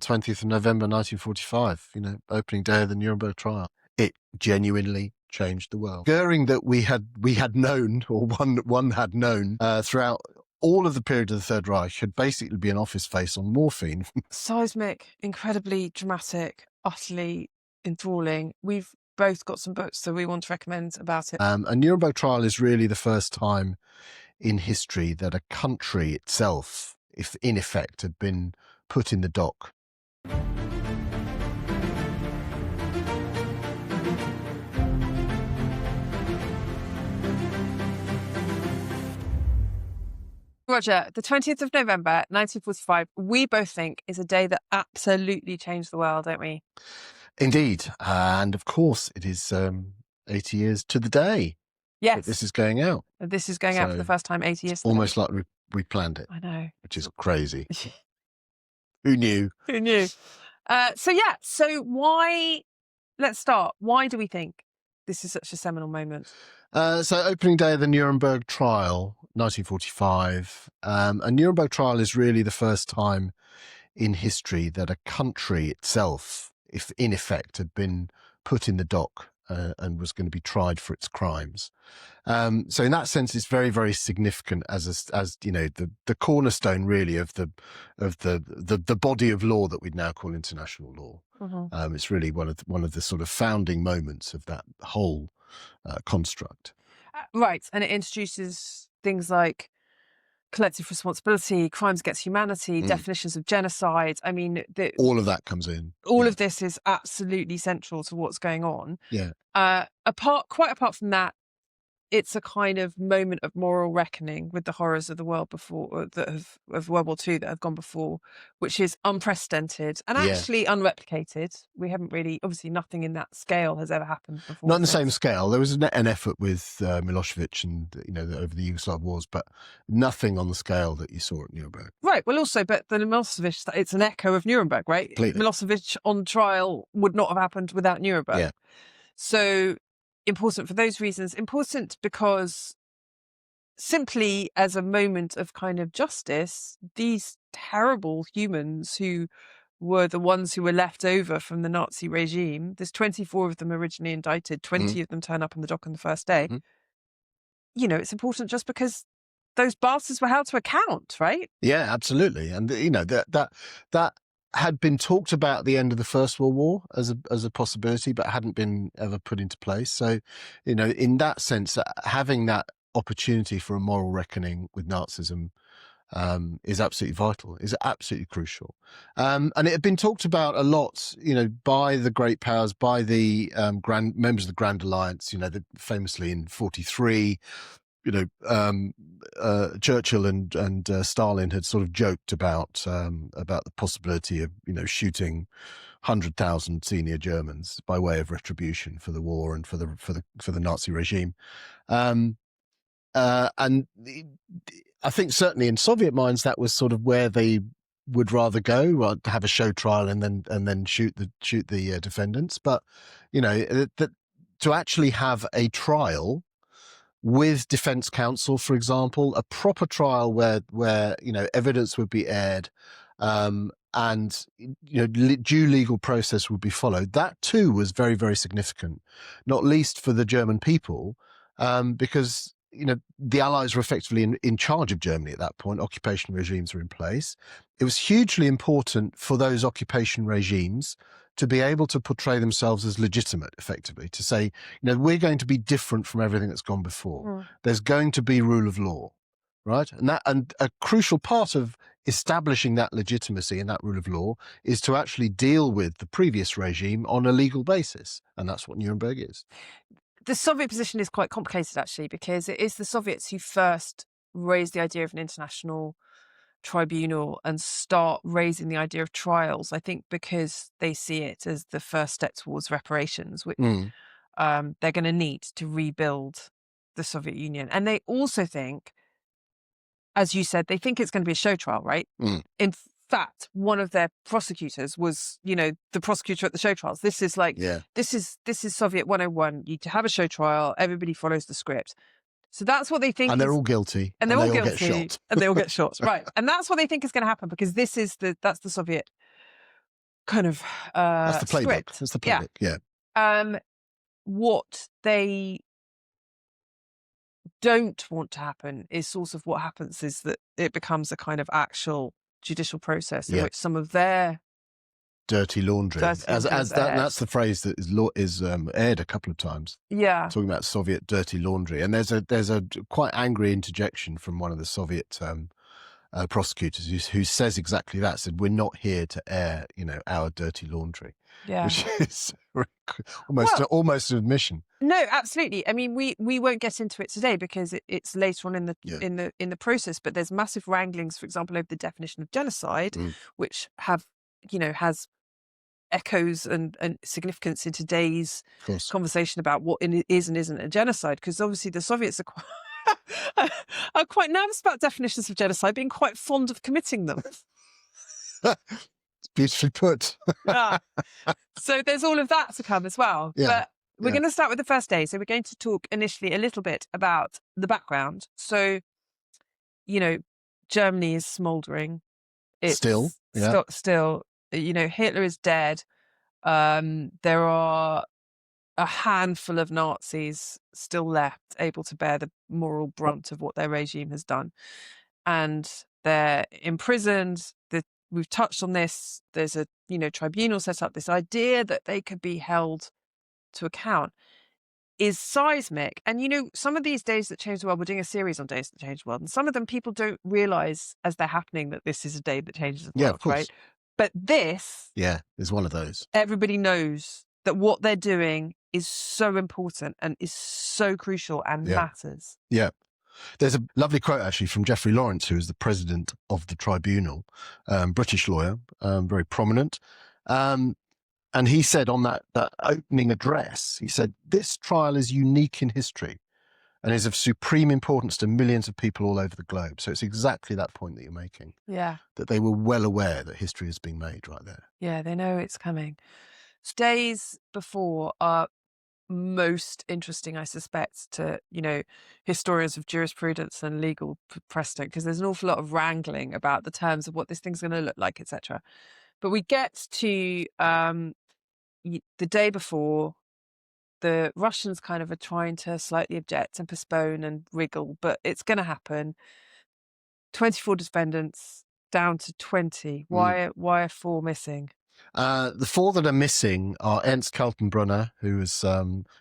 20th of November 1945, opening day of the Nuremberg Trial. It genuinely changed the world. Goering that we had known, or one had known throughout all of the period of the Third Reich, had basically been off his face on morphine. Seismic, incredibly dramatic, utterly enthralling. We've both got some books that we want to recommend about it. A Nuremberg trial is really the first time in history that a country itself, if in effect, had been put in the dock. Roger, the 20th of November, 1945, we both think is a day that absolutely changed the world, don't we? Indeed. And of course, it is 80 years to the day that this is going out. This is going out for the first time 80 years ago. Almost like we planned it. I know. Which is crazy. Who knew? Who knew? So why, let's start. Why do we think this is such a seminal moment? So opening day of the Nuremberg Trial, 1945. A Nuremberg Trial is really the first time in history that a country itself, if in effect, had been put in the dock and was going to be tried for its crimes. So in that sense, it's very, very significant as the cornerstone really of the body of law that we'd now call international law. Mm-hmm. It's really one of the sort of founding moments of that whole construct. Right, and it introduces things like collective responsibility, crimes against humanity, definitions of genocide. I mean, all of that comes in. All of this is absolutely central to what's going on. Yeah. Quite apart from that, it's a kind of moment of moral reckoning with the horrors of the world before, of World War II that have gone before, which is unprecedented and actually unreplicated. We haven't really, obviously nothing in that scale has ever happened before. Not on the same scale. There was an effort with Milosevic and, over the Yugoslav wars, but nothing on the scale that you saw at Nuremberg. Right. Well, also, but the Milosevic, it's an echo of Nuremberg, right? Completely. Milosevic on trial would not have happened without Nuremberg. Yeah. So important for those reasons, important because simply as a moment of kind of justice, these terrible humans who were the ones who were left over from the Nazi regime, there's 24 of them originally indicted, 20 of them turn up on the dock on the first day. It's important just because those bastards were held to account, right? Yeah, absolutely. And, that had been talked about at the end of the First World War as a possibility, but hadn't been ever put into place. So, in that sense, having that opportunity for a moral reckoning with Nazism is absolutely vital, is absolutely crucial. And it had been talked about a lot, by the great powers, by the members of the Grand Alliance, famously in 1943, Churchill and Stalin had sort of joked about the possibility of shooting 100,000 senior Germans by way of retribution for the war and for the Nazi regime, and I think certainly in Soviet minds that was sort of where they would rather go, to have a show trial and then shoot the defendants, but to actually have a trial with defense counsel, for example, a proper trial where evidence would be aired, and due legal process would be followed. That too was very, very significant, not least for the German people, because the Allies were effectively in charge of Germany at that point. Occupation regimes were in place. It was hugely important for those occupation regimes to be able to portray themselves as legitimate, effectively, to say, we're going to be different from everything that's gone before. There's going to be rule of law, right? And a crucial part of establishing that legitimacy and that rule of law is to actually deal with the previous regime on a legal basis. And that's what Nuremberg is. The Soviet position is quite complicated, actually, because it is the Soviets who first raised the idea of an international tribunal and start raising the idea of trials, I think because they see it as the first step towards reparations, which they're going to need to rebuild the Soviet Union. And they also think, as you said, they think it's going to be a show trial, right? In fact, one of their prosecutors was, the prosecutor at the show trials. This is this is Soviet 101. You have a show trial, everybody follows the script. So that's what they think. And they're all guilty. And they're all guilty. Get shot. And they all get shot. Right. And that's what they think is going to happen because that's the Soviet kind of That's the playbook. script. That's the playbook. Yeah. What they don't want to happen is sort of what happens is that it becomes a kind of actual judicial process in which some of their dirty laundry, as that, that's the phrase that is aired a couple of times. Yeah, talking about Soviet dirty laundry, and there's a quite angry interjection from one of the Soviet prosecutors who says exactly that. Said, "We're not here to air, our dirty laundry," which is almost an admission. No, absolutely. I mean, we won't get into it today because it's later on in the process. But there's massive wranglings, for example, over the definition of genocide, which has echoes and significance in today's conversation about what is and isn't a genocide. Because obviously the Soviets are quite nervous about definitions of genocide, being quite fond of committing them. It's beautifully put. So there's all of that to come as well. But we're going to start with the first day. So we're going to talk initially a little bit about the background. So, Germany is smouldering. It's still, Hitler is dead. There are a handful of Nazis still left, able to bear the moral brunt of what their regime has done. And they're imprisoned. We've touched on this. There's a, tribunal set up. This idea that they could be held to account is seismic. And, some of these days that changed the world, we're doing a series on days that changed the world. And some of them people don't realize as they're happening that this is a day that changes the world, right? But this is one of those. Everybody knows that what they're doing is so important and is so crucial and matters. Yeah. There's a lovely quote actually from Geoffrey Lawrence, who is the president of the tribunal, British lawyer, very prominent. And he said on that opening address, he said, "This trial is unique in history and is of supreme importance to millions of people all over the globe." So it's exactly that point that you're making. Yeah. That they were well aware that history is being made right there. Yeah, they know it's coming. Days before are most interesting, I suspect, to, historians of jurisprudence and legal precedent, because there's an awful lot of wrangling about the terms of what this thing's going to look like, etc. But we get to the day before. The Russians kind of are trying to slightly object and postpone and wriggle, but it's going to happen. 24 defendants down to 20. Why are 4 missing? The 4 that are missing are Ernst Kaltenbrunner, who is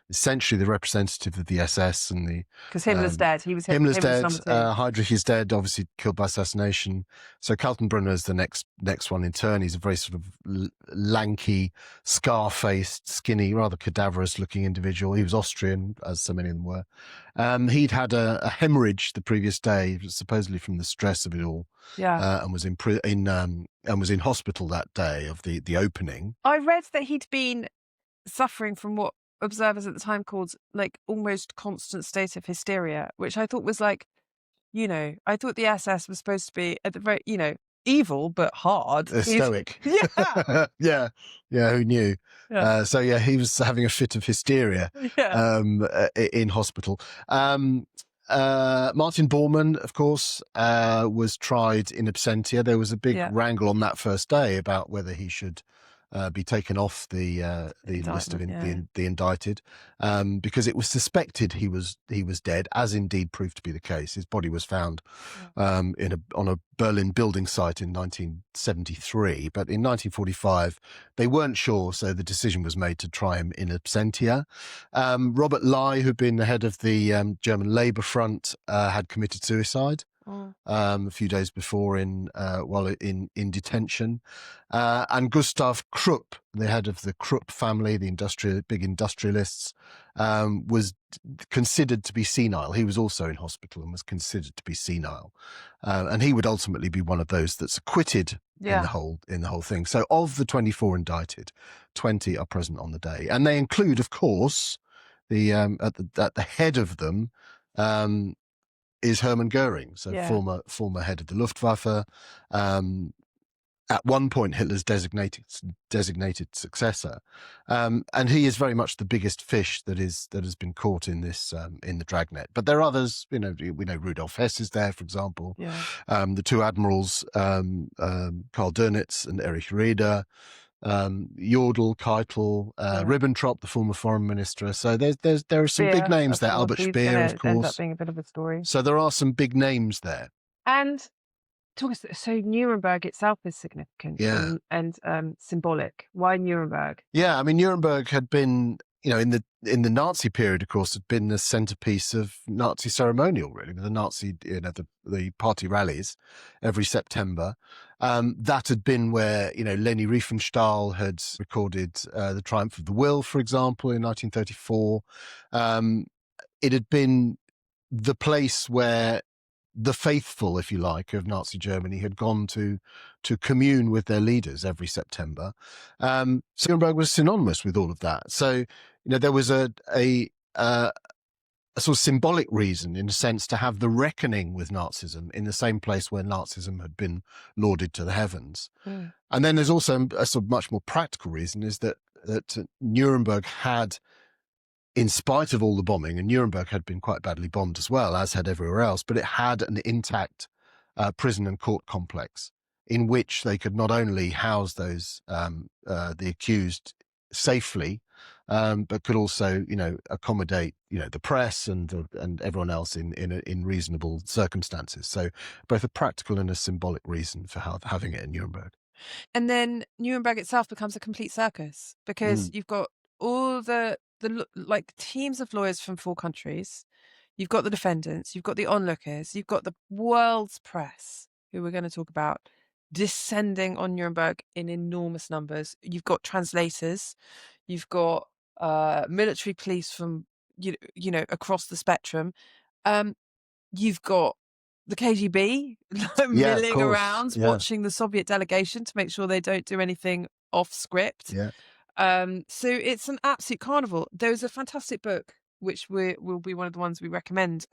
essentially the representative of the SS and the... Because Himmler's dead. Himmler's dead. Heydrich is dead, obviously killed by assassination. So Kaltenbrunner is the next one in turn. He's a very sort of lanky, scar-faced, skinny, rather cadaverous-looking individual. He was Austrian, as so many of them were. He'd had a hemorrhage the previous day, supposedly from the stress of it all. Yeah. And was in hospital that day of the opening. I read that he'd been suffering from what observers at the time called almost constant state of hysteria, which I thought was I thought the SS was supposed to be at the very, evil but hard. Stoic. Yeah. Who knew? Yeah. So he was having a fit of hysteria in hospital. Martin Bormann, of course, was tried in absentia. There was a big wrangle on that first day about whether he should be taken off the list of the indicted, because it was suspected he was dead, as indeed proved to be the case. His body was found on a Berlin building site in 1973, but in 1945 they weren't sure, so the decision was made to try him in absentia. Robert Lai, who'd been the head of the German Labour Front, had committed suicide. A few days before while in detention. And Gustav Krupp, the head of the Krupp family, the big industrialists, was considered to be senile. He was also in hospital and was considered to be senile. And he would ultimately be one of those that's acquitted in the whole thing. So of the 24 indicted, 20 are present on the day. And they include, of course, at the head of them, is Hermann Goering, so former head of the Luftwaffe. At one point, Hitler's designated successor, and he is very much the biggest fish that has been caught in this in the dragnet. But there are others. We know Rudolf Hess is there, for example. The 2 admirals, Karl Dönitz and Erich Raeder. Jodl, Keitel, Ribbentrop, the former foreign minister. So there are some big Speer, names of there. course. Albert He's Speer, going of to end up course. being a bit of a story. So there are some big names there. And so Nuremberg itself is significant and symbolic. Why Nuremberg? Yeah, I mean, Nuremberg had been, in the Nazi period, of course, had been the centerpiece of Nazi ceremonial, really. The Nazi, the party rallies every September. That had been where, Leni Riefenstahl had recorded The Triumph of the Will, for example, in 1934. It had been the place where the faithful, if you like, of Nazi Germany had gone to commune with their leaders every September. Nuremberg was synonymous with all of that. So, there was a sort of symbolic reason, in a sense, to have the reckoning with Nazism in the same place where Nazism had been lauded to the heavens. Mm. And then there's also a sort of much more practical reason, is that Nuremberg had, in spite of all the bombing, and Nuremberg had been quite badly bombed as well, as had everywhere else, but it had an intact prison and court complex in which they could not only house those the accused safely, but could also, accommodate, the press and everyone else in reasonable circumstances. So both a practical and a symbolic reason for having it in Nuremberg. And then Nuremberg itself becomes a complete circus because you've got all the like teams of lawyers from 4 countries. You've got the defendants, you've got the onlookers, you've got the world's press, who we're going to talk about, descending on Nuremberg in enormous numbers. You've got translators, you've got military police from across the spectrum. You've got the KGB milling around, watching the Soviet delegation to make sure they don't do anything off script. Yeah. So it's an absolute carnival. There's a fantastic book, which will be one of the ones we recommend,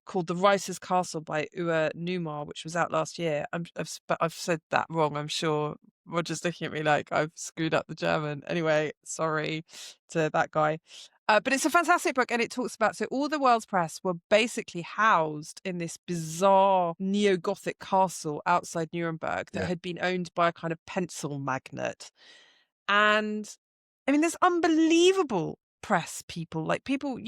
called The Reister's Castle by Uwe Neumann, which was out last year. I've said that wrong, I'm sure. Roger's looking at me like I've screwed up the German. Anyway, sorry to that guy. But it's a fantastic book, and it talks about, so all the world's press were basically housed in this bizarre neo-Gothic castle outside Nuremberg that had been owned by a kind of pencil magnate. And I mean, there's unbelievable press people, like people,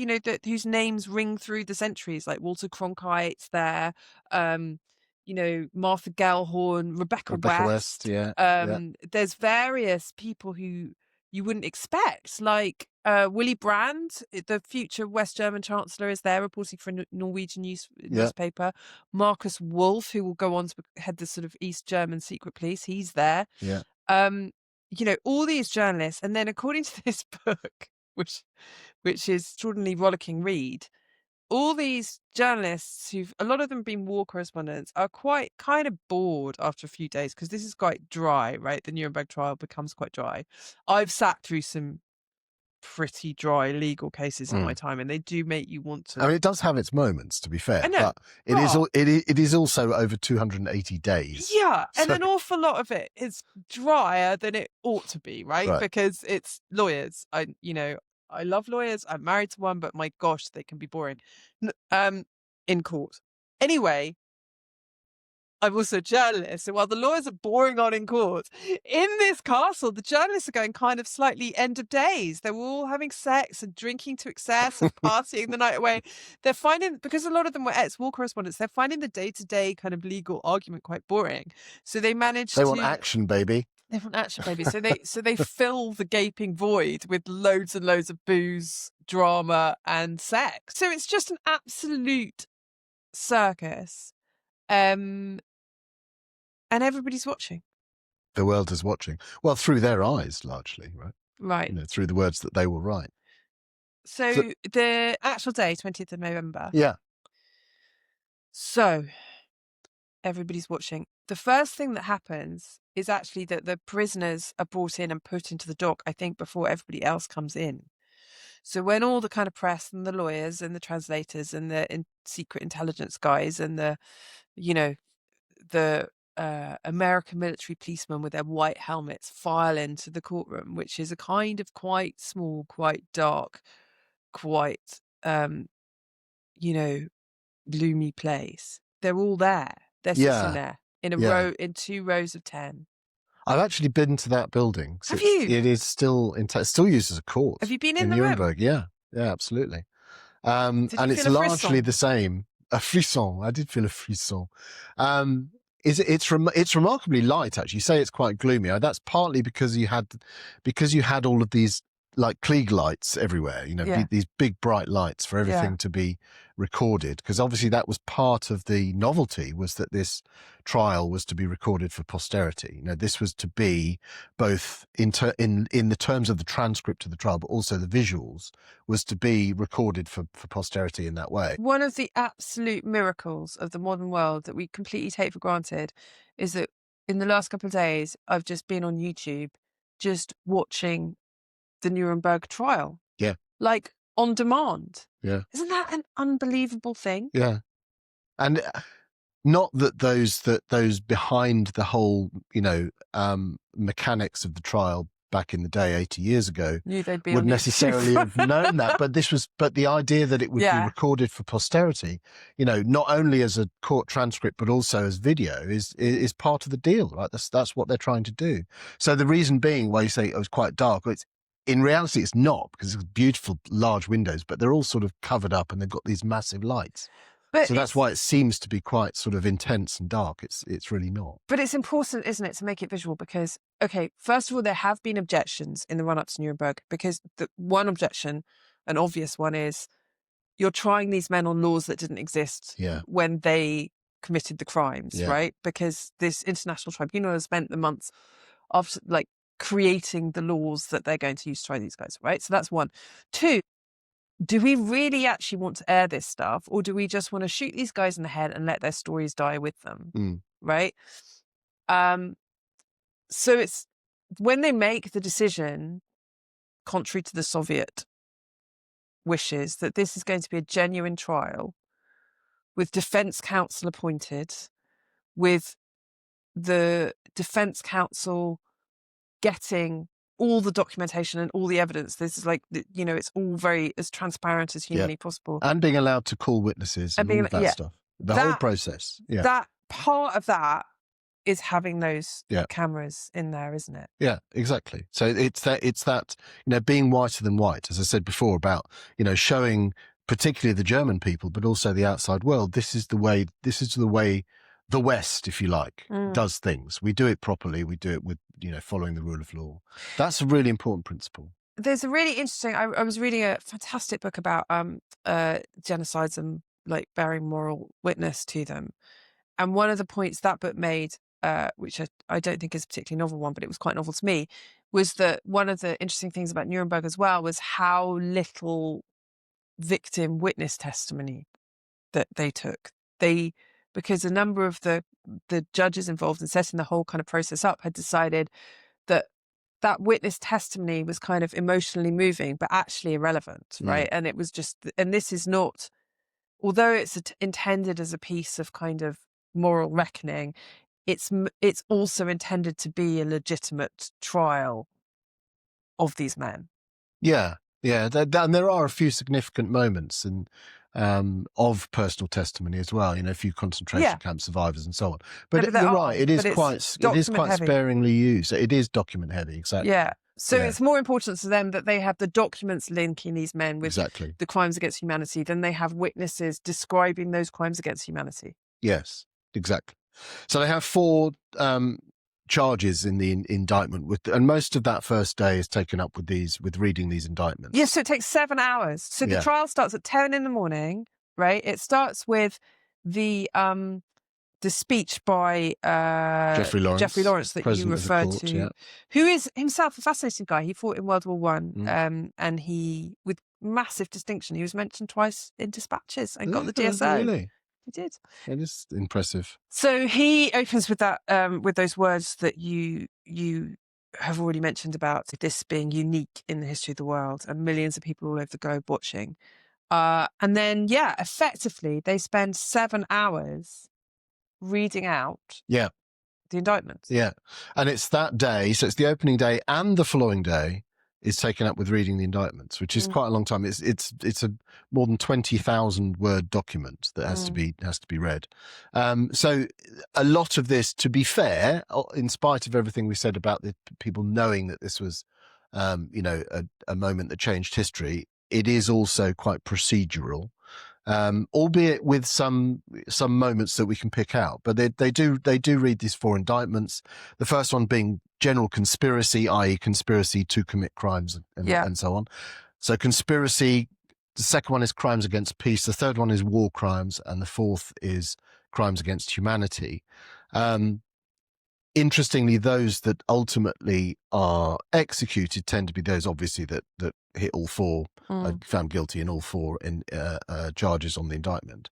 whose names ring through the centuries, like Walter Cronkite's there, Martha Gellhorn, Rebecca West. There's various people who you wouldn't expect, like Willy Brandt, the future West German Chancellor, is there reporting for a Norwegian newspaper. Marcus Wolf, who will go on to head the sort of East German secret police, he's there. All these journalists, and then according to this book, which is extraordinarily rollicking read, all these journalists, a lot of them been war correspondents, are quite kind of bored after a few days, because this is quite dry, right? The Nuremberg trial becomes quite dry. I've sat through some pretty dry legal cases in my time, and they do make you want to. I mean, it does have its moments, to be fair, I know, but it is also over 280 days. Yeah, and an awful lot of it is drier than it ought to be, right? Because it's lawyers. I love lawyers. I'm married to one, but my gosh, they can be boring in court. Anyway, I'm also a journalist, so while the lawyers are boring on in court, in this castle, the journalists are going kind of slightly end of days. They were all having sex and drinking to excess and partying the night away. They're finding, because a lot of them were ex-war correspondents, they're finding the day-to-day kind of legal argument quite boring. So they managed They want action, baby. They want action, baby. So they fill the gaping void with loads and loads of booze, drama, and sex. So it's just an absolute circus. And everybody's watching. The world is watching. Well, through their eyes, largely, right? Right. Through the words that they will write. So the actual day, 20th of November. Yeah. So everybody's watching. The first thing that happens is actually that the prisoners are brought in and put into the dock, I think, before everybody else comes in. So when all the kind of press and the lawyers and the translators and the secret intelligence guys and the American military policemen with their white helmets file into the courtroom, which is a kind of quite small, quite dark, quite, gloomy place. They're all there. They're sitting there in a row, in 2 rows of 10. I've actually been to that building. So Have you? It is still still used as a court. Have you been in the Nuremberg? room? Yeah, absolutely. Did And you it's feel a largely frisson? the same. A frisson. I did feel a frisson. It's remarkably light, actually. You say it's quite gloomy. That's partly because you had all of these like Klieg lights everywhere, Yeah. these big bright lights for everything to be recorded, because obviously that was part of the novelty, was that this trial was to be recorded for posterity. This was to be both in the terms of the transcript of the trial, but also the visuals was to be recorded for posterity in that way. One of the absolute miracles of the modern world that we completely take for granted is that in the last couple of days, I've just been on YouTube just watching the Nuremberg trial. Yeah. Like on demand. Yeah. Isn't that an unbelievable thing? Yeah. And not that those behind the whole, mechanics of the trial back in the day, 80 years ago, Knew they'd be would on necessarily YouTube. have known that. But the idea that it would be recorded for posterity, not only as a court transcript, but also as video is part of the deal, right? That's what they're trying to do. So the reason being why you say it was quite dark, in reality, it's not, because it's beautiful large windows, but they're all sort of covered up and they've got these massive lights. So that's why it seems to be quite sort of intense and dark. It's really not. But it's important, isn't it, to make it visual? Because, okay, first of all, there have been objections in the run-up to Nuremberg, because the one objection, an obvious one, is you're trying these men on laws that didn't exist when they committed the crimes, right? Because this international tribunal has spent the months of creating the laws that they're going to use to try these guys, right? So that's one. Two, do we really actually want to air this stuff, or do we just want to shoot these guys in the head and let their stories die with them? Right? So it's when they make the decision, contrary to the Soviet wishes, that this is going to be a genuine trial with defense counsel appointed, with the defense counsel getting all the documentation and all the evidence. This is it's all very as transparent as humanly possible. And being allowed to call witnesses and all of that stuff. The whole process. Yeah. That part of that is having those cameras in there, isn't it? Yeah, exactly. So it's that, being whiter than white, as I said before, about, showing particularly the German people, but also the outside world, this is the way the West, if you like, does things. We do it properly. We do it with, following the rule of law. That's a really important principle. There's a really interesting, I was reading a fantastic book about genocides and bearing moral witness to them. And one of the points that book made, which I don't think is a particularly novel one, but it was quite novel to me, was that one of the interesting things about Nuremberg as well was how little victim witness testimony that they took. Because a number of the judges involved in setting the whole kind of process up had decided that witness testimony was kind of emotionally moving, but actually irrelevant, right? And it was just, and this is not, although it's intended as a piece of kind of moral reckoning, it's also intended to be a legitimate trial of these men. Yeah. And there are a few significant moments and of personal testimony as well. A few concentration camp survivors and so on. But you're right. It is quite sparingly used. It is document heavy. Exactly. Yeah. So it's more important to them that they have the documents linking these men with the crimes against humanity than they have witnesses describing those crimes against humanity. Yes, exactly. So they have 4 charges in the indictment, and most of that first day is taken up with reading these indictments. Yes, so it takes 7 hours. So the trial starts at 10 in the morning, right? It starts with the speech by Jeffrey Lawrence that you referred to, who is himself a fascinating guy. He fought in World War I, and he, with massive distinction, he was mentioned twice in dispatches and got the DSO. Really? He did. It is impressive. So he opens with that, with those words that you have already mentioned about this being unique in the history of the world and millions of people all over the globe watching. And then, effectively, they spend 7 hours reading out the indictments. Yeah. And it's that day, so it's the opening day and the following day is taken up with reading the indictments, which is quite a long time. It's a more than 20,000 word document that has to be read. So a lot of this, to be fair, in spite of everything we said about the people knowing that this was, a moment that changed history, it is also quite procedural. Albeit with some moments that we can pick out, but they do read these 4 indictments. The first one being general conspiracy, i.e., conspiracy to commit crimes and so on. So conspiracy. The second one is crimes against peace. The third one is war crimes, and the fourth is crimes against humanity. Interestingly, those that ultimately are executed tend to be those, obviously, that hit all 4, found guilty in all 4 charges on the indictment.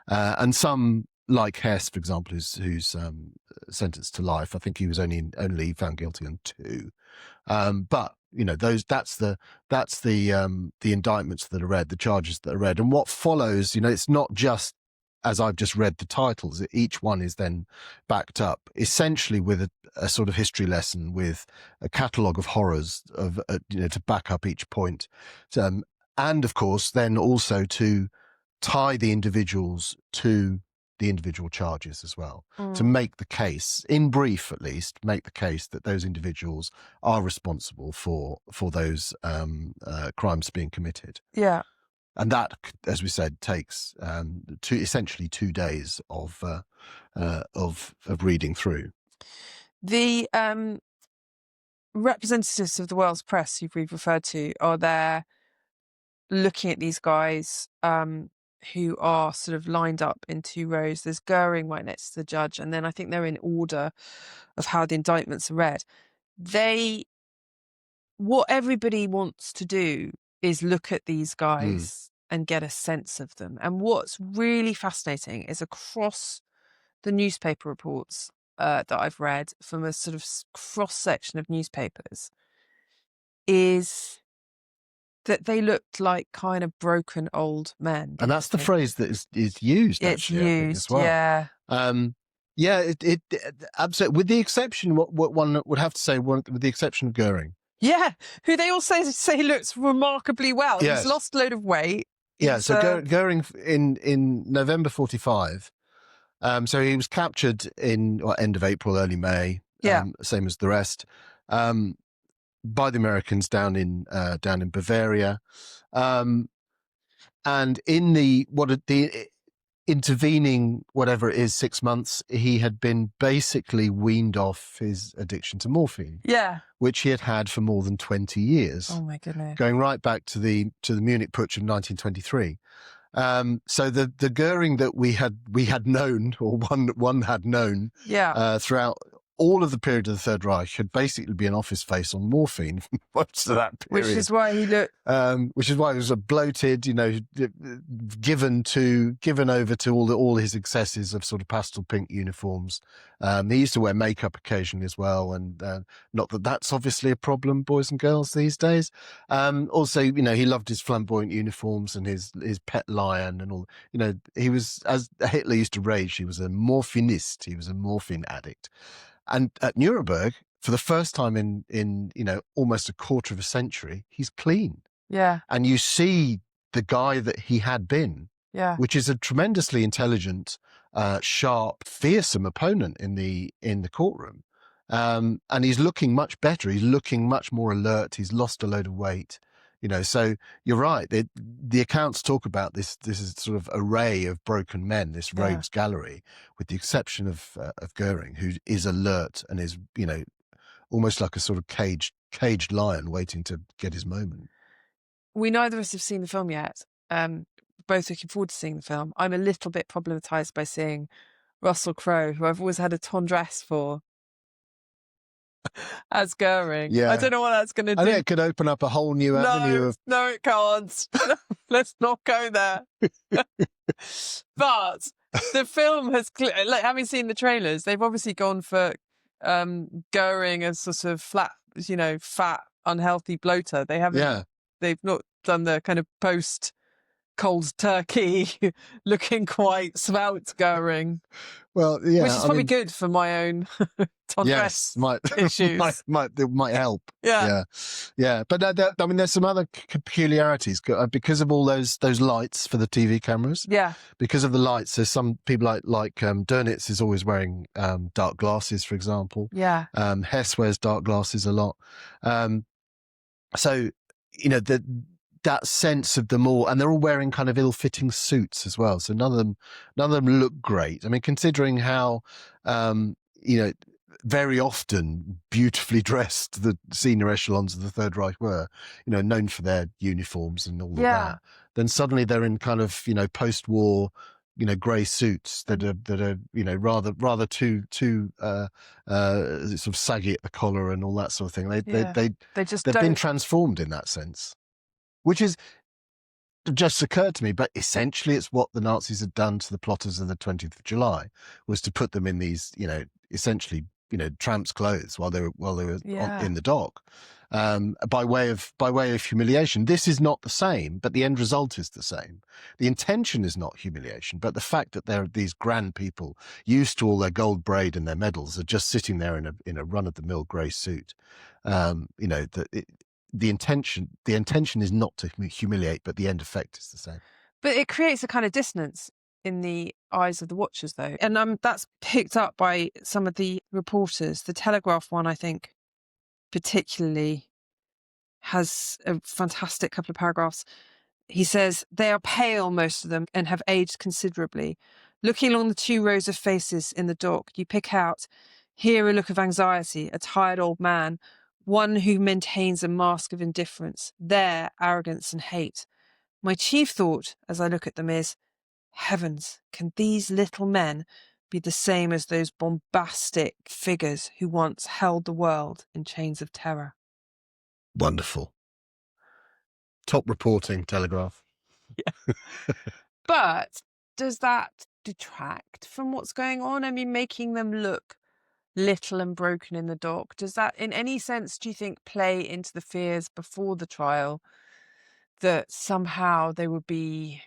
And some, like Hess, for example, who's sentenced to life. I think he was only found guilty on 2. But that's the indictments that are read, the charges that are read, and what follows. It's not just, as I've just read the titles, each one is then backed up essentially with a sort of history lesson, with a catalogue of horrors of to back up each point, and of course then also to tie the individuals to the individual charges as well, to make the case, in brief at least, make the case that those individuals are responsible for those crimes being committed. Yeah. And that, as we said, takes essentially 2 days of reading through. The representatives of the world's press who we've referred to are there looking at these guys who are sort of lined up in 2 rows. There's Goering right next to the judge, and then I think they're in order of how the indictments are read. What everybody wants to do is look at these guys and get a sense of them. And what's really fascinating is across the newspaper reports that I've read from a sort of cross-section of newspapers is that they looked like kind of broken old men. And that's the phrase that is used, actually, I think, as well. Yeah. It absolutely, with the exception, what one would have to say, with the exception of Goering. Yeah, who they all say looks remarkably well. Yes. He's lost a load of weight. So Goering in November 1945. So he was captured in end of April, early May. Same as the rest, by the Americans down in Bavaria, and in the intervening, whatever it is, 6 months, he had been basically weaned off his addiction to morphine. Yeah. Which he had for more than 20 years. Oh my goodness. Going right back to the Munich Putsch of 1923. So the Goering that we had known, or one had known, throughout all of the period of the Third Reich, had basically been off his face on morphine for most of that period. Which is why he looked. Which is why he was a bloated, given over to all his excesses of sort of pastel pink uniforms. He used to wear makeup occasionally as well, and not that that's obviously a problem, boys and girls, these days. Also, he loved his flamboyant uniforms and his pet lion and all. He was, as Hitler used to rage, he was a morphinist. He was a morphine addict. And at Nuremberg, for the first time in almost a quarter of a century, he's clean. Yeah. And you see the guy that he had been, which is a tremendously intelligent, sharp, fearsome opponent in the courtroom. And he's looking much better. He's looking much more alert. He's lost a load of weight. So you're right. The accounts talk about this is sort of array of broken men, this rogues gallery, with the exception of Goering, who is alert and is, almost like a sort of caged lion waiting to get his moment. We neither of us have seen the film yet. Both looking forward to seeing the film. I'm a little bit problematized by seeing Russell Crowe, who I've always had a tendresse for, as Goering. Yeah. I don't know what that's going to do. I think it could open up a whole new avenue of... No, it can't. Let's not go there. But the film has, having seen the trailers, they've obviously gone for Goering as sort of flat, fat, unhealthy bloater. They haven't. Yeah. They've not done the kind of post cold turkey, looking quite svelte going. Well, yeah, which is probably good for my own yes, might issues. might help. Yeah. Yeah. But I mean, there's some other peculiarities because of all those lights for the TV cameras. Yeah. Because of the lights, there's some people like Dönitz is always wearing dark glasses, for example. Yeah. Hess wears dark glasses a lot. So that sense of them all, and they're all wearing kind of ill-fitting suits as well. So none of them look great. I mean, considering how very often beautifully dressed the senior echelons of the Third Reich were, known for their uniforms and all of that. Then suddenly they're in kind of post-war grey suits that are rather too sort of saggy at the collar and all that sort of thing. They've been transformed in that sense, which is just occurred to me. But essentially, it's what the Nazis had done to the plotters of the 20th of July, was to put them in these essentially tramps' clothes while they were in the dock. By way of humiliation. This is not the same, but the end result is the same. The intention is not humiliation, but the fact that they're these grand people used to all their gold braid and their medals are just sitting there in a run-of-the-mill grey suit. The intention is not to humiliate, but the end effect is the same. But it creates a kind of dissonance in the eyes of the watchers, though. And that's picked up by some of the reporters. The Telegraph one, I think, particularly has a fantastic couple of paragraphs. He says, they are pale, most of them, and have aged considerably. Looking along the 2 rows of faces in the dock, you pick out here a look of anxiety, a tired old man, one who maintains a mask of indifference, there arrogance and hate. My chief thought, as I look at them, is, heavens, can these little men be the same as those bombastic figures who once held the world in chains of terror? Wonderful. Top reporting, Telegraph. Yeah. But does that detract from what's going on? I mean, making them look little and broken in the dock, does that in any sense, do you think, play into the fears before the trial that somehow they would be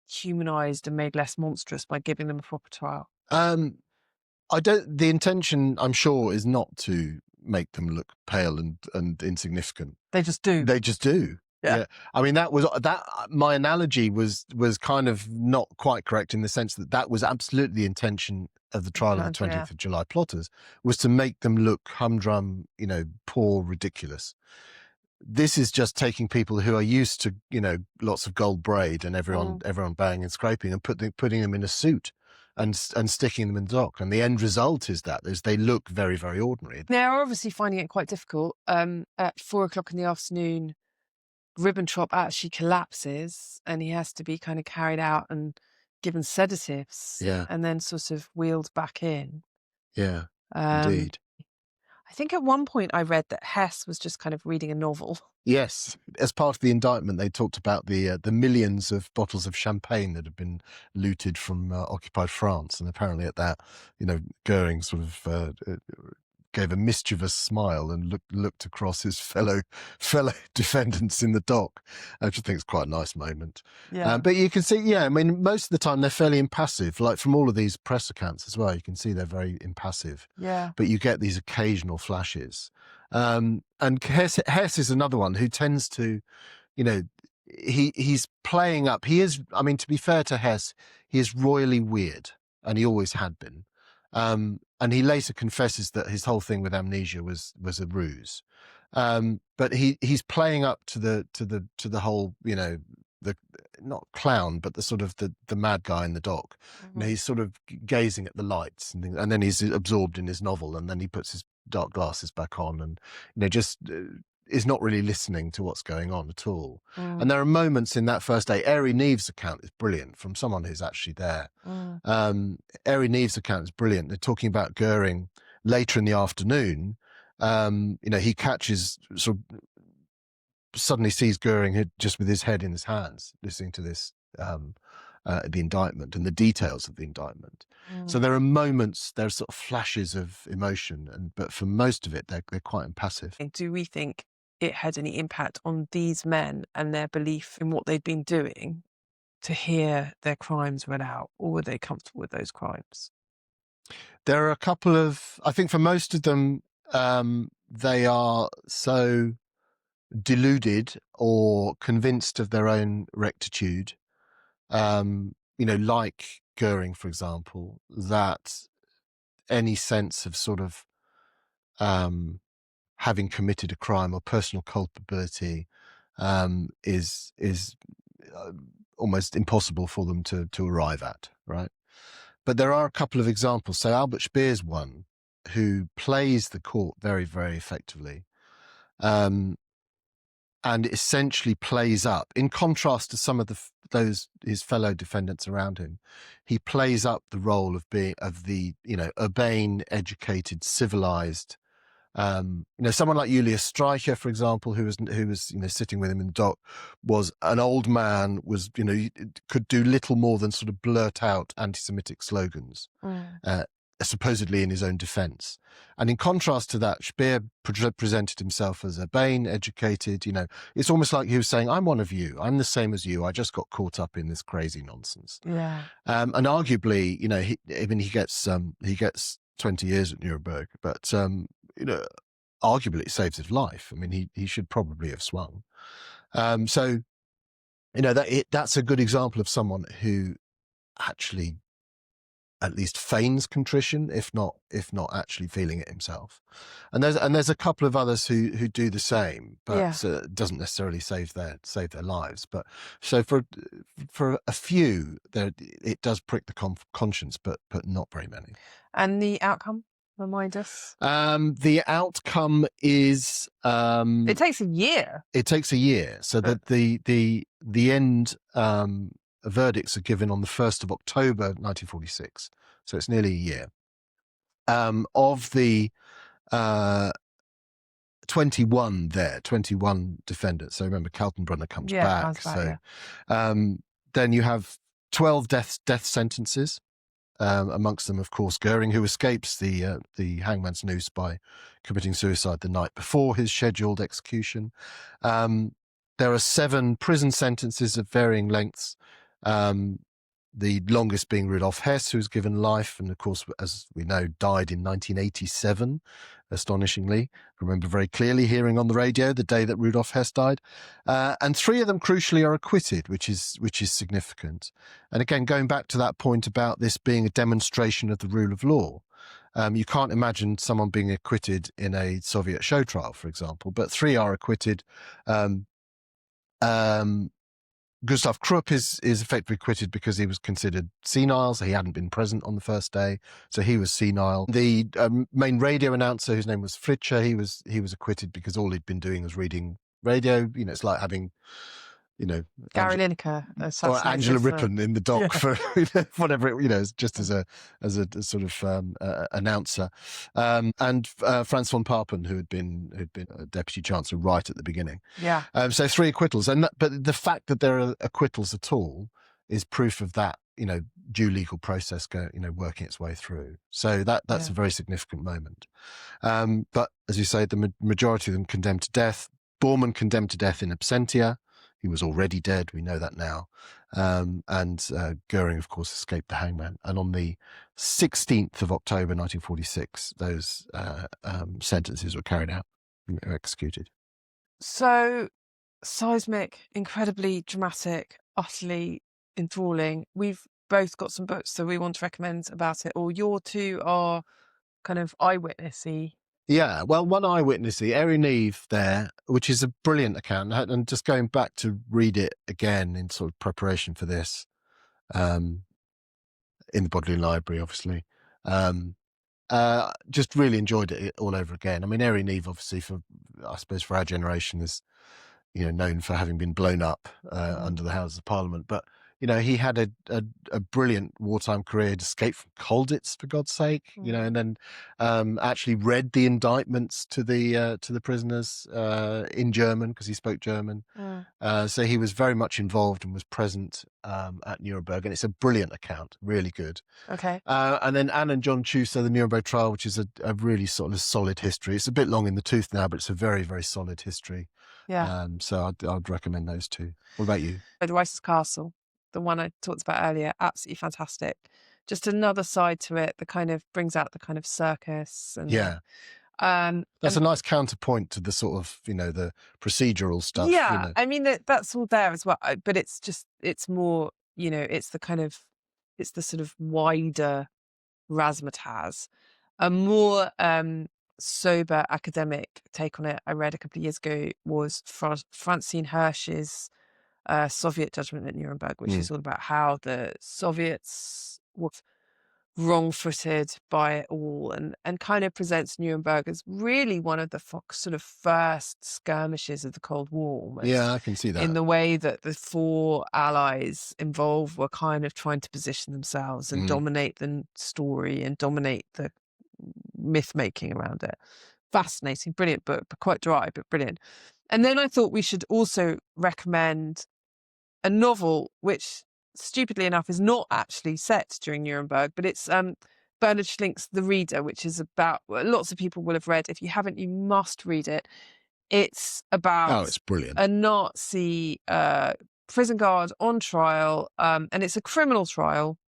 humanized and made less monstrous by giving them a proper trial? The intention, I'm sure, is not to make them look pale and insignificant. They just do. Yeah. I mean, my analogy was kind of not quite correct, in the sense that was absolutely the intention of the trial of the 20th of July plotters, was to make them look humdrum, poor, ridiculous. This is just taking people who are used to, lots of gold braid and everyone banging and scraping, and putting them in a suit and sticking them in the dock. And the end result is they look very, very ordinary. They're obviously finding it quite difficult. At 4:00 in the afternoon, Ribbentrop actually collapses and he has to be kind of carried out and given sedatives and then sort of wheeled back in. Yeah, indeed. I think at one point I read that Hess was just kind of reading a novel. Yes, as part of the indictment, they talked about the millions of bottles of champagne that had been looted from occupied France, and apparently at that, Goering sort of gave a mischievous smile and looked across his fellow defendants in the dock, which I think is quite a nice moment. Yeah. But you can see, I mean, most of the time they're fairly impassive. Like from all of these press accounts as well, you can see they're very impassive. Yeah. But you get these occasional flashes. And Hess is another one who tends to, he's playing up. He is, I mean, to be fair to Hess, he is royally weird, and he always had been. And he later confesses that his whole thing with amnesia was a ruse. But he's playing up to the whole, the not clown, but the sort of the mad guy in the dock. Mm-hmm. He's sort of gazing at the lights and things, and then he's absorbed in his novel, and then he puts his dark glasses back on, and just is not really listening to what's going on at all. And there are moments in that first day. Airy Neves' account is brilliant, from someone who's actually there. Airy Neves' account is brilliant. They're talking about Goering later in the afternoon. He catches, sort of suddenly sees Goering just with his head in his hands, listening to this, the indictment and the details of the indictment. So there are moments, there are sort of flashes of emotion, but for most of it, they're quite impassive. Do we think it had any impact on these men and their belief in what they'd been doing? to hear their crimes read out, or were they comfortable with those crimes? There are a couple of, I think for most of them, they are so deluded or convinced of their own rectitude, like Goering, for example, that any sense of sort of having committed a crime or personal culpability is almost impossible for them to arrive at, right? But there are a couple of examples. So Albert Speer's one, who plays the court very, very effectively, and essentially plays up, in contrast to some of those his fellow defendants around him, he plays up the role of the urbane, educated, civilized. Someone like Julius Streicher, for example, who was sitting with him in the dock, was an old man, could do little more than sort of blurt out anti-Semitic slogans, supposedly in his own defense. And in contrast to that, Speer presented himself as urbane, educated. It's almost like he was saying, I'm one of you. I'm the same as you. I just got caught up in this crazy nonsense. Yeah. And arguably, he gets 20 years at Nuremberg, but arguably it saves his life. I mean, he should probably have swung. So that's a good example of someone who actually at least feigns contrition, if not actually feeling it himself. And there's a couple of others who do the same, but doesn't necessarily save their lives. But so for a few, it does prick the conscience, but not very many. And the outcome, remind us. The outcome is it takes a year. It takes a year, so that the end. Verdicts are given on the 1st of October 1946, so it's nearly a year. Of the 21 defendants, so remember Kaltenbrunner comes back. Then you have 12 death sentences, amongst them, of course, Goering, who escapes the hangman's noose by committing suicide the night before his scheduled execution. There are 7 prison sentences of varying lengths. The longest being Rudolf Hess, who was given life, and of course, as we know, died in 1987, astonishingly. I remember very clearly hearing on the radio the day that Rudolf Hess died. And 3 of them, crucially, are acquitted, which is significant. And again, going back to that point about this being a demonstration of the rule of law, you can't imagine someone being acquitted in a Soviet show trial, for example, but 3 are acquitted. Gustav Krupp is effectively acquitted because he was considered senile, so he hadn't been present on the first day, so he was senile. The main radio announcer, whose name was Fritsche, he was acquitted because all he'd been doing was reading radio. It's like having, Gary Lineker or Angela Rippon in the dock for whatever just as a sort of announcer, and Franz von Papen, who had been a deputy chancellor right at the beginning. So 3 acquittals, but the fact that there are acquittals at all is proof of that due legal process working its way through. So that's a very significant moment. But as you say, the majority of them condemned to death. Bormann condemned to death in absentia. He was already dead, we know that now. And Goering, of course, escaped the hangman. And on the 16th of October 1946, those sentences were carried out, executed. So seismic, incredibly dramatic, utterly enthralling. We've both got some books that we want to recommend about it, or your 2 are kind of eyewitnessy. Yeah, well, one eyewitnessy, Eri Neve there, which is a brilliant account, and just going back to read it again in sort of preparation for this, in the Bodleian Library, obviously. Just really enjoyed it all over again. I mean, Eri Neve, obviously, for our generation, is known for having been blown up under the Houses of Parliament, but he had a brilliant wartime career. He'd escaped from Colditz, for God's sake, and then actually read the indictments to the prisoners in German, because he spoke German. So he was very much involved and was present at Nuremberg, and it's a brilliant account, really good. Okay. And then Anne and John Chusser, the Nuremberg Trial, which is a really sort of solid history. It's a bit long in the tooth now, but it's a very, very solid history. Yeah. So I'd recommend those 2. What about you? Rice's Castle. the one I talked about earlier, absolutely fantastic. Just another side to it that kind of brings out the kind of circus and that's and a nice counterpoint to the sort of, the procedural stuff. yeah, I mean that's all there as well, but it's more, it's the sort of wider razzmatazz. A more sober academic take on it I read a couple of years ago was Francine Hirsch's Soviet Judgment at Nuremberg, which is all about how the Soviets were wrong-footed by it all, and kind of presents Nuremberg as really one of the sort of first skirmishes of the Cold War, almost. Yeah, I can see that. In the way that the four allies involved were kind of trying to position themselves and dominate the story and dominate the myth-making around it. Fascinating, brilliant book, but quite dry, but brilliant. And then I thought we should also recommend a novel which, stupidly enough, is not actually set during Nuremberg, but it's Bernard Schlink's The Reader, which is about, lots of people will have read. If you haven't, you must read it. It's about it's brilliant. a Nazi prison guard on trial, and it's a criminal trial,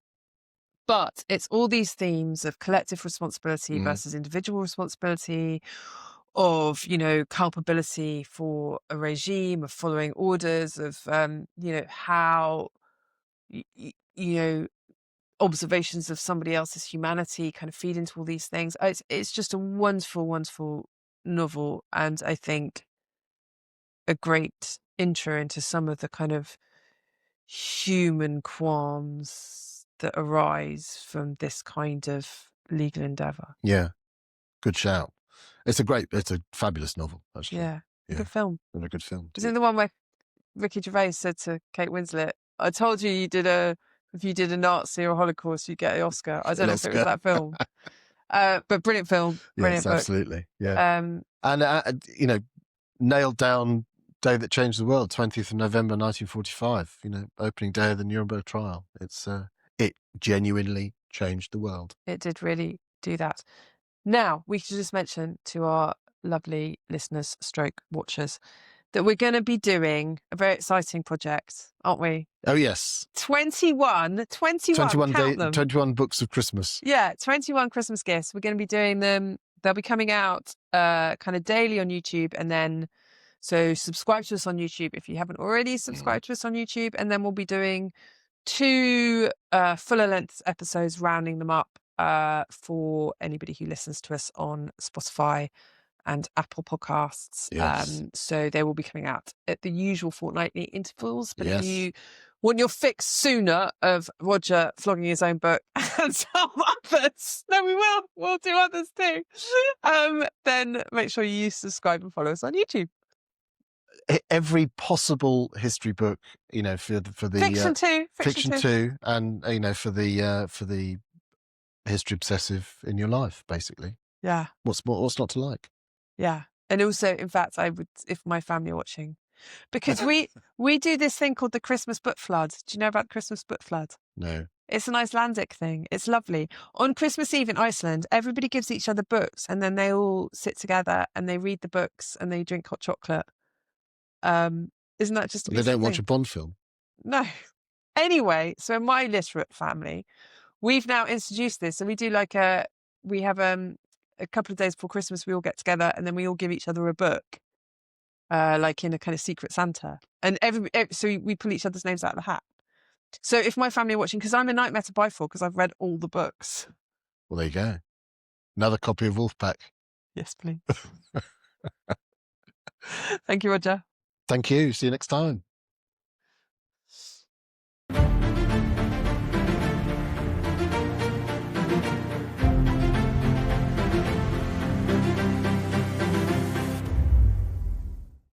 but it's all these themes of collective responsibility versus individual responsibility, of, culpability for a regime, of following orders, of, how, observations of somebody else's humanity kind of feed into all these things. It's just a wonderful, wonderful novel, and I think a great intro into some of the kind of human qualms that arise from this kind of legal endeavor. Yeah, good shout. It's a fabulous novel, actually. Yeah. Good film. And a good film Is too. it the one where Ricky Gervais said to Kate Winslet, "I told you if you did a Nazi or a Holocaust, you'd get the Oscar." I don't know if it was that film. But brilliant film, brilliant Yes, book. absolutely. Yeah. And nailed down day that changed the world, 20th of November 1945. Opening day of the Nuremberg Trial. It genuinely changed the world. It did really do that. Now, we should just mention to our lovely listeners stroke watchers that we're going to be doing a very exciting project, aren't we? Oh, yes. 21, count them. 21 books of Christmas. Yeah, 21 Christmas gifts. We're going to be doing them. They'll be coming out kind of daily on YouTube, and then so subscribe to us on YouTube if you haven't already subscribed to us on YouTube, and then we'll be doing 2 fuller length episodes, rounding them up for anybody who listens to us on Spotify and Apple Podcasts. Yes. So they will be coming out at the usual fortnightly intervals. But Yes. if you want your fix sooner of Roger flogging his own book and some others, then we'll do others too. Then make sure you subscribe and follow us on YouTube. Every possible history book, for the Fiction too, and for the history obsessive in your life, basically. Yeah. What's not to like? Yeah. And also, in fact, I would, if my family are watching, because we do this thing called the Christmas book flood. Do you know about the Christmas book flood? No. It's an Icelandic thing. It's lovely. On Christmas Eve in Iceland, everybody gives each other books, and then they all sit together and they read the books and they drink hot chocolate. Isn't that just a They don't watch thing? a Bond film? No. Anyway, so in my literate family, we've now introduced this. So we do we have a couple of days before Christmas, we all get together and then we all give each other a book, like in a kind of Secret Santa. And so we pull each other's names out of the hat. So if my family are watching, because I'm a nightmare to buy for, because I've read all the books. Well, there you go. Another copy of Wolfpack. Yes, please. Thank you, Roger. Thank you. See you next time.